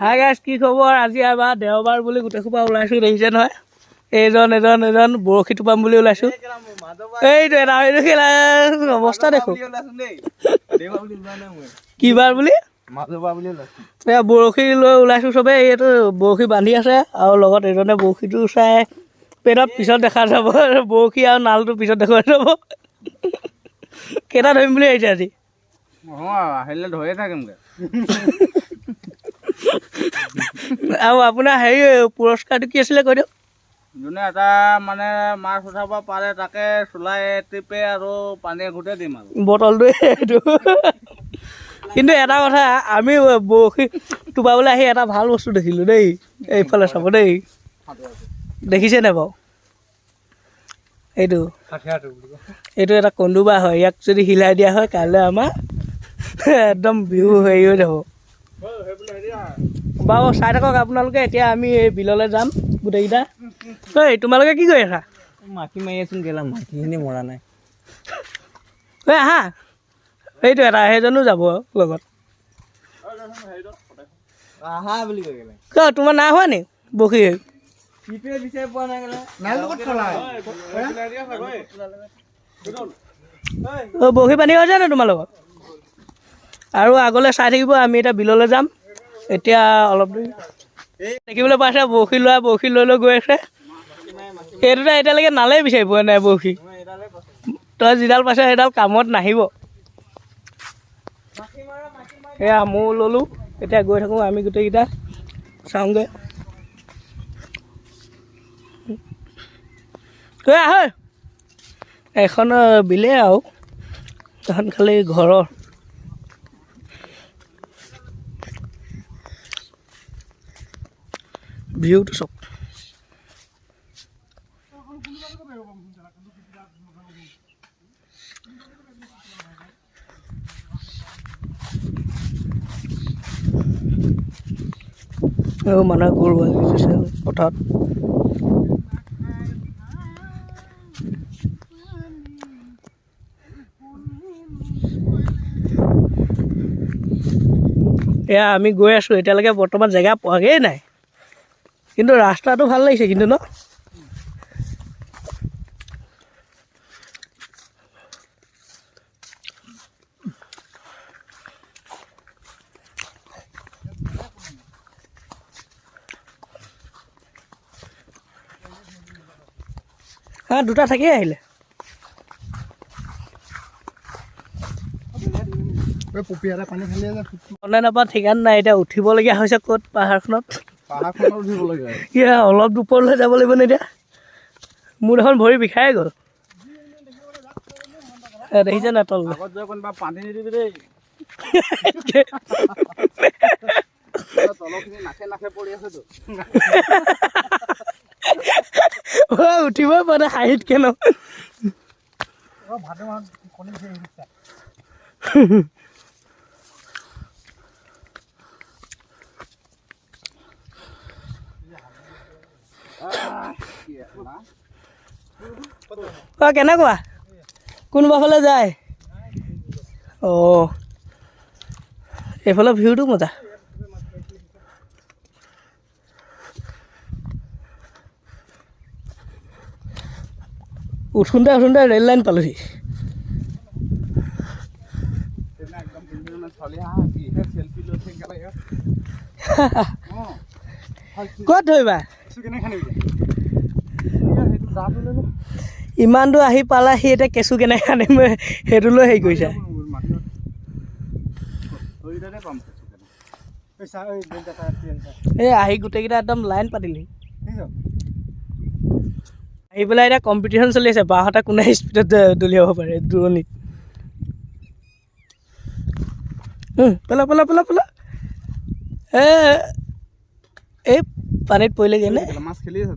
Hi guys, কি খবৰ? আজি এবাৰ দেওবাৰ বুলি গোটেই সোপা ওলাইছোঁ, দেখিছে নহয়? এজন বৰশী টোপাম বুলি ওলাইছোঁ। এইটো এটা অৱস্থা দেখো। কি বাৰ বুলি? বৰশী লৈ ওলাইছোঁ চবেই। এইটো বৰশী বান্ধি আছে আৰু লগত এজনে বৰশীটো চাই পেটত পিছত দেখা যাব। বৰশী আৰু নালটো পিছত দেখুৱাই যাব। কেইটা ধৰিম বুলি আহিছে আজি? আহিলে ধৰিয়ে থাকিমগৈ। আৰু আপোনাৰ হেৰি পুৰস্কাৰটো কি আছিলে কৈ দিয়ক? যোনে এটা মানে মাছ উঠাব পাৰে তাকে চোলাই টিপে আৰু পানীয়ে ঘুটে দিম আৰু বটলটোৱে এইটো। কিন্তু এটা কথা, আমি বৰশী টোপাবলৈ আহি এটা ভাল বস্তু দেখিলোঁ দেই। এইফালে চাব দেই, দেখিছে নাই বাৰু? এইটো এটা কন্দুবা হয়। ইয়াক যদি হিলাই দিয়া হয় কাইলৈ আমাৰ একদম বিহু হেৰি হৈ যাব। বাৰু চাই থাকক আপোনালোকে। এতিয়া আমি এই বিললৈ যাম গোটেইকেইটা। ঐ তোমালোকে কি কৰি আছা? মাখি মাৰি আছোন গেলা, মাখিখিনি মৰা নাই। ঐ আহা, এইটো এটা সেইজনো যাব লগত। আহা বুলি কৈ গেলে তোমাৰ নাই হোৱা নি বৰশী? বিচাৰি পোৱা নাই গেলে। বৰশী পানী হৈছে নে তোমাৰ লগত? আৰু আগলৈ চাই থাকিব। আমি এতিয়া বিললৈ যাম। এতিয়া অলপ দেৰি দেখিবলৈ পাইছে বৰশী লৈ গৈ আছে। সেইটোতে এতিয়ালৈকে নালেই বিচাৰি পোৱা নাই বৰশী। তই যিডাল পাইছ সেইডাল কামত নাহিব। এয়া ময়ো ল'লোঁ। এতিয়া গৈ থাকোঁ আমি গোটেইকেইটা, চাওঁগৈ। কৈ আহ, এখন বিলে আৰু তখন খালি ঘৰৰ। ভিউটো চব মানুহে গৰু আছে পথাৰত। এয়া আমি গৈ আছোঁ। এতিয়ালৈকে বৰ্তমান জেগা পোৱাগৈই নাই, কিন্তু ৰাস্তাটো ভাল লাগিছে কিন্তু ন? হা, দুটা থাকিয়ে আহিলে। অনলাইনৰ পৰা ঠিকান নাই। এতিয়া উঠিবলগীয়া হৈছে ক'ত? পাহাৰখনত উঠিব লাগে। অলপ দুপৰলৈ যাব লাগিব নে এতিয়া? মোৰ এখন ভৰি বিষাই গ'ল। দেখিছে নাই তল? পানী নিদিবি দেই। নাকে পৰি আছেতো। উঠিবই পৰা নাই হাঁহিত কেনো। কেনেকুৱা? কোনোবা ফালে যায়? এইফালে ভিউটো মজা। উঠোঁতে ৰেল লাইন পালোহি। ক'ত ধৰিবা? ইমান দূৰ আহি পালাহি, এতিয়া কেঁচু কেনেকৈ আনিম সেইটো লৈ হেৰি কৰিছা। এই আহি গোটেইকেইটা একদম লাইন পাতিলি। আহি পেলাই এতিয়া কম্পিটিশ্যন চলি আছে, বাহঁতে কোনে স্পীডত দলিয়াব পাৰে দূৰণিত। পেলা এই পানীত পৰিলেগৈ নে? মাছ খেলি আছে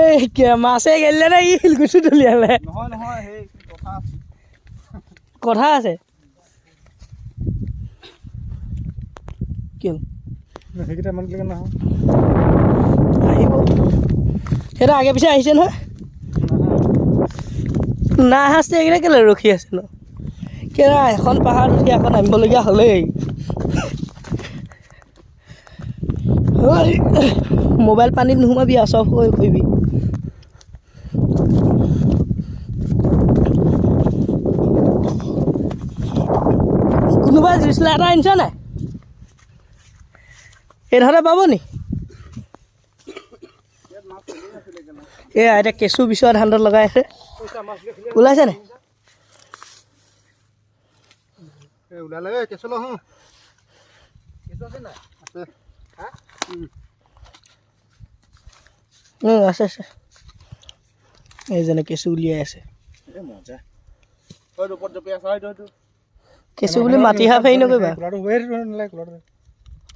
এই মাছে গেলিলে নে ই শিলগুটি দলিয়ালে? নহয় কথা আছে। কিয় সেইকেইটা আহিব? সেইটো আগে পিছে আহিছে নহয়। না হাসতে এইকেইটা কেলে ৰখি আছে ন? কেৰা এখন পাহাৰ উঠি আকৌ নামিবলগীয়া হ'লেই মোবাইল পানীত নোসোমাবি আৰু চব হৈ কৰিবি কোনোবাই জুইচলা এটা আনিছ নাই এইডোখৰতে পাব নি এতিয়া কেঁচু বিচৰা ধানটোত লগাই আছে ওলাইছে নে আছে আছে এইজনে কেঁচু উলিয়াই আছে কেঁচু বুলি মাটি হাফ হেৰি নকৰিবা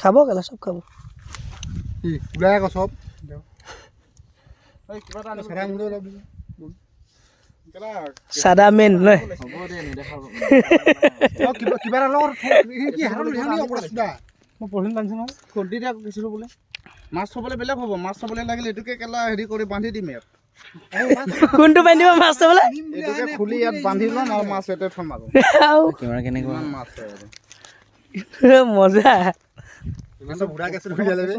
খাব কেলা চব খাব চব চাদা মেন নহয় মাছ থবলৈ বেলেগ হ'ব মাছ থবলৈ লাগিলে এইটোকে কেলা হেৰি কৰি বান্ধি দিম ইয়াত কোনটো বান্ধিব মাছ থবলৈ এইটোকে খুলি ইয়াত বান্ধি ল'ম আৰু মাছ ইয়াতে থম আৰু কেনেকুৱা মাছ মজা বুঢ়া কেঁচু উলিয়াই ল'বি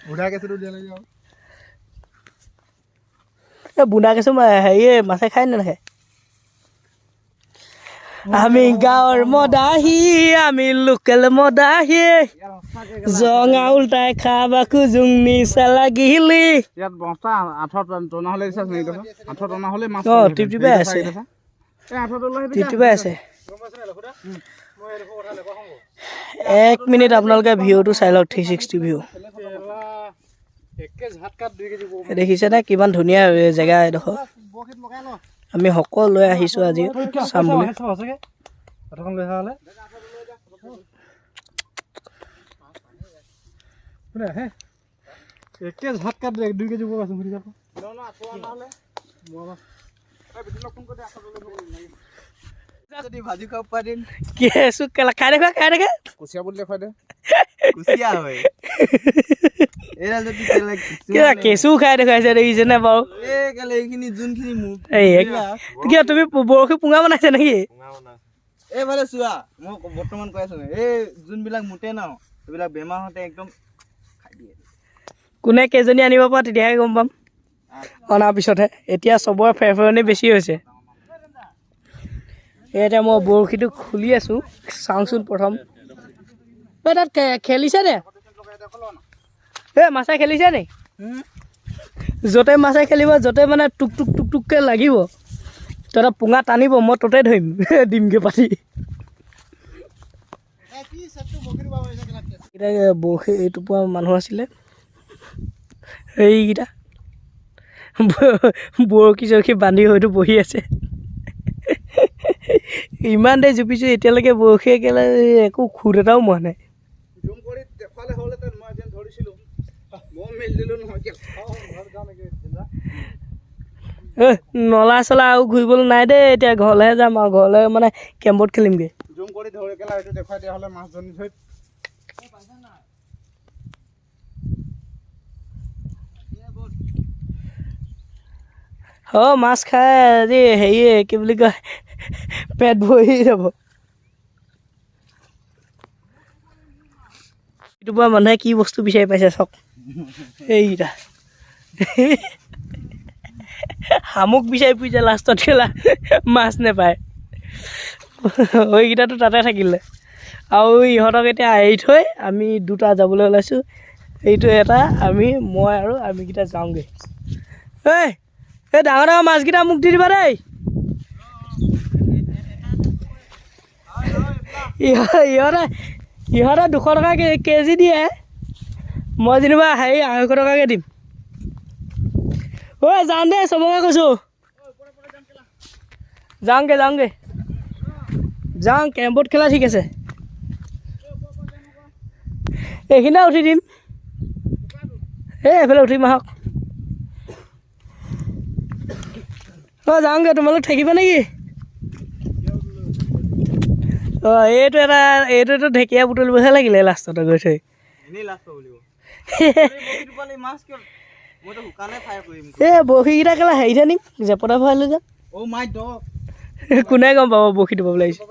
বুঢ়া কেঁচু উলিয়াই ল'বি আৰু বুন্দা কেঁচু হেৰি মাছে খাই নাখায় আমি গাঁৱৰ মদাহী আমি লোকেল মদাহী জঙা উল্টাই খাবা খুজুং নিচা লাগিলি ইয়াত বস্তা 8 টনা হ'লে দিছা নেকি দেখোন 8 টনা হ'লে মাছ টিপটিপাই আছে টিপটিপাই আছে 1 মিনিট আপোনালোকে ভিউটো চাই লওক 360 ভিউ দেখিছেনে কিমান ধুনীয়া জেগা এডোখৰ আমি সকলোৱে আহিছোঁ আজি চাম বুলি কেঁচু খাই দেখা কুচিয়া বুলি দেখুৱাই দে কেঁচু খাই দেখুৱাইছে দেখিছেনে বাৰু কিয় তুমি বৰশী পুঙা বনাইছা নেকি এইফালে চোৱা মই বৰ্তমান কৈ আছো এই যোনবিলাক মুতে ন এইবিলাক বেমাৰ হওঁতে একদম খাই দিয়ে কোনে কেইজনী আনিব পৰা তেতিয়াহে গম পাম অনাৰ পিছতহে এতিয়া চবৰে ফেৰফেৰণি বেছি হৈছে এতিয়া মই বৰশীটো খুলি আছোঁ চাওঁচোন প্ৰথম তাত খেলিছে নে মাছে খেলিছে নি য'তে মাছে খেলিব য'তে মানে টুক টুক টুক টুককৈ লাগিব তহঁতে পুঙা টানিব মই ত'তে ধৰিম ডিমকৈ পাতি এতিয়া বৰশী এইটোপোৱা মানুহ আছিলে এইকেইটা বৰশী চৰশী বান্ধি হয়তো বহি আছে ইমান দেৰি জুপিছোঁ এতিয়ালৈকে বৰশী একো খুদ এটাও মৰা নাই নলা চলা আৰু ঘূৰিবলৈ নাই দেই এতিয়া ঘৰলৈহে যাম আৰু ঘৰলৈ মানে কেম্পত খেলিমগৈ মাছ খাই আজি হেৰি কি বুলি কয় পেট ভৰি যাব এইটোৰ পৰা মানুহে কি বস্তু বিচাৰি পাইছে চাওক এইকেইটা শামুক বিচাৰি ফুৰিছে লাষ্টত খেলা মাছ নেপায় এইকেইটাতো তাতে থাকিলে আৰু ইহঁতক এতিয়া এৰি থৈ আমি দুটা যাবলৈ ওলাইছোঁ এইটো এটা মই আৰু আমিকেইটা যাওঁগৈ এই ডাঙৰ ডাঙৰ মাছকেইটা মোক দি দিবা দেই ইহঁতে 200 টকা কেজি দিয়ে মই যেনিবা 250 টকাকৈ দিম যাওঁ দেই চবকে কৈছোঁ যাওঁগৈ যাওঁ কেম্পত খেলা ঠিক আছে এইখিনিতে উঠি দিম এইফালে উঠিম আহক যাওঁগৈ তোমালোক থাকিবা নেকি এইটোতো ঢেকীয়া বুটলিবহে লাগিলে লাষ্টতে গৈ থৈ বৰশীকেইটা কেলা হেৰিতহে নিম জেপতে ভৰাই লৈ যাম কোনে গম পাব বৰশীটো পাবলৈ আহিছে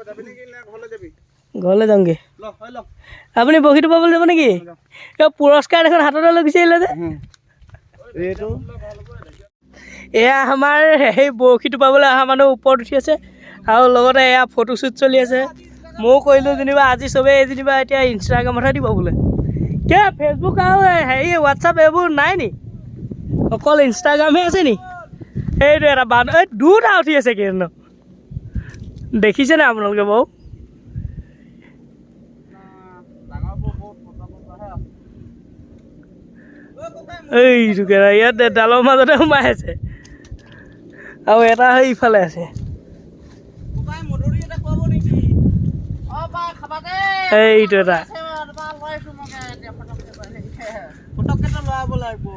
ঘৰলৈ যাওঁগৈ আপুনি বৰশীটো পাবলৈ যাব নেকি পুৰস্কাৰ এখন হাততে লৈ গুচি আহিলে যে এয়া আমাৰ সেই বৰশীটো পাবলৈ অহা মানুহ ওপৰত উঠি আছে আৰু লগতে এয়া ফটোশ্বুট চলি আছে ময়ো কৰিলোঁ যেনিবা আজি চবেই যেনিবা এতিয়া ইনষ্টাগ্ৰামতহে দিব বোলে কিয় ফেচবুক আৰু হেৰি হোৱাটছআপ এইবোৰ নাই নি অকল ইনষ্টাগ্ৰামহে আছে নি সেইটো এটা বান্ধ এই দুটা উঠি আছে কেইদিন দেখিছেনে আপোনালোকে বাৰু এইটো কেৰা ইয়াত ডালৰ মাজতে সোমাই আছে আৰু এটা হৈ ইফালে আছে এইটো এটা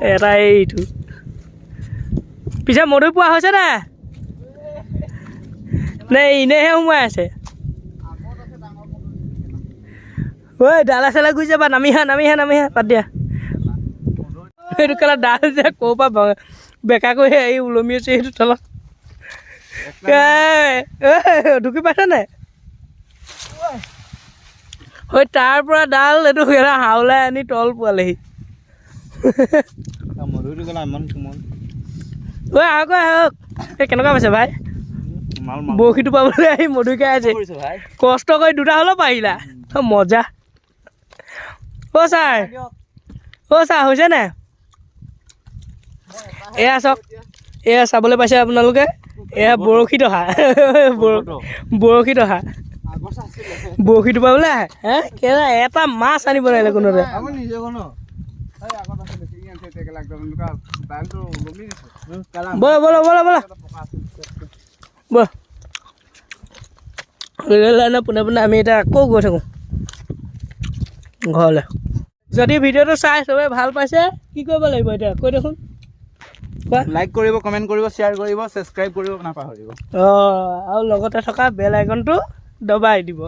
এটা এইটো পিছে মধু পোৱা হৈছে নে এনেহে সোমাই আছে ঐ ডালা চালা গুচি যাবা নামি হা বাদ দিয়া সেইটো কেলা ডাল যে ক'ৰ পৰা বেকা কৰি এই ওলমি আছে সেইটো তলত ঢুকি পাইছা নাই ঐ তাৰ পৰা ডাল এইটো হাওলাই আনি তল পোৱালেহি ঐ আহক আহক এই কেনেকুৱা পাইছে ভাই বৰশীটো পাবলৈ আহি মধুকে আছে কষ্ট কৰি দুটা হ'লেও পাৰিলা মজা অ' ছাৰ হৈছে নাই এয়া চাওক এয়া চাবলৈ পাইছে আপোনালোকে এয়া বৰশীত অহা বৰশীটো পাবলৈ আহে কেলা এটা মাছ আনিব নোৱাৰিলে কোনোতে ব'লা পোনে পোনে আমি এতিয়া আকৌ গৈ থাকোঁ ঘৰলৈ যদি ভিডিঅ'টো চাই চবে ভাল পাইছে কি কৰিব লাগিব এতিয়া কৈ দেখোন লাইক কৰিব কমেণ্ট কৰিব শ্বেয়াৰ কৰিব ছাবস্ক্ৰাইব কৰিব নাপাহৰিব আৰু লগতে থকা বেল আইকনটো দবাই দিব